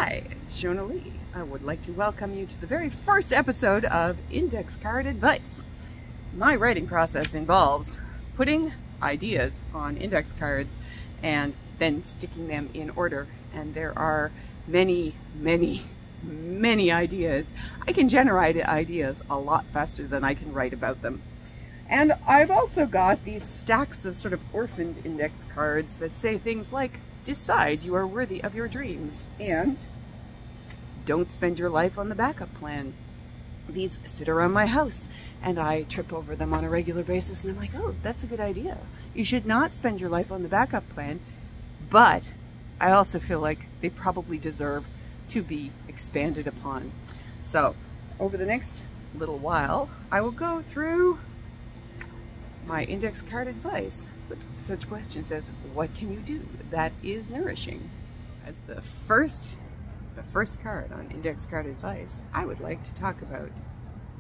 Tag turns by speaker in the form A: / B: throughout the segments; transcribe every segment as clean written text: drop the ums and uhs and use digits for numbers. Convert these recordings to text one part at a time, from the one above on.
A: Hi, it's Shona Lee. I would like to welcome you to the very first episode of Index Card Advice. My writing process involves putting ideas on index cards and then sticking them in order. And there are many ideas. I can generate ideas a lot faster than I can write about them. And I've also got these stacks of sort of orphaned index cards that say things like, decide you are worthy of your dreams, and don't spend your life on the backup plan. These sit around my house and I trip over them on a regular basis, and I'm like, oh, that's a good idea. You should not spend your life on the backup plan, but I also feel like they probably deserve to be expanded upon. So over the next little while, I will go through my index card advice with such questions as, what can you do that is nourishing? As the first card on index card advice, I would like to talk about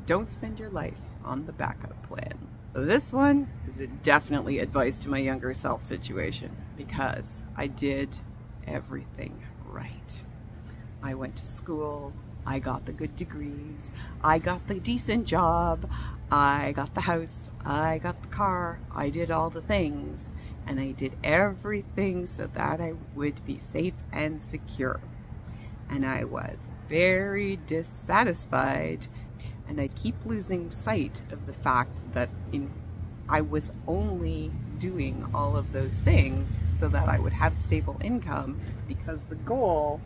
A: don't spend your life on the backup plan. This one is definitely advice to my younger self situation, because I did everything right. I went to school, I got the good degrees, I got the decent job, I got the house, I got the car, I did all the things, and I did everything so that I would be safe and secure. And I was very dissatisfied, and I keep losing sight of the fact that I was only doing all of those things so that I would have stable income, because the goal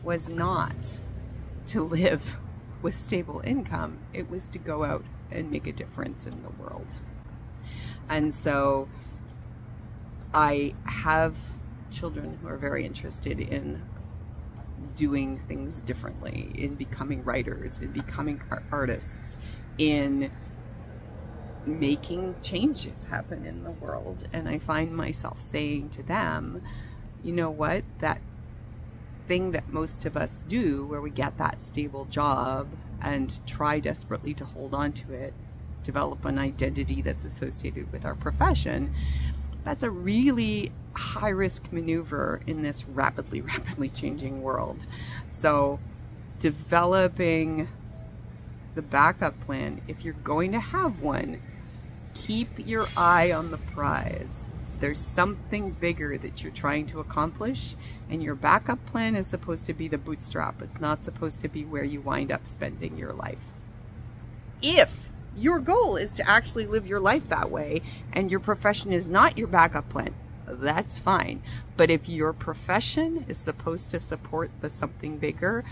A: was not to live with stable income. It was to go out and make a difference in the world. And so I have children who are very interested in doing things differently, in becoming writers, in becoming artists, in making changes happen in the world. And I find myself saying to them, you know what, that thing that most of us do, where we get that stable job and try desperately to hold on to it, develop an identity that's associated with our profession, that's a really high-risk maneuver in this rapidly changing world. So developing the backup plan, if you're going to have one, keep your eye on the prize. There's something bigger that you're trying to accomplish, and your backup plan is supposed to be the bootstrap. It's not supposed to be where you wind up spending your life. If your goal is to actually live your life that way, and your profession is not your backup plan, that's fine. But if your profession is supposed to support the something bigger,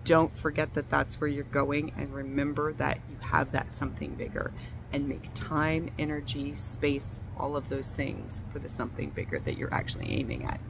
A: don't forget that that's where you're going, and remember that you have that something bigger, and make time, energy, space, all of those things for the something bigger that you're actually aiming at.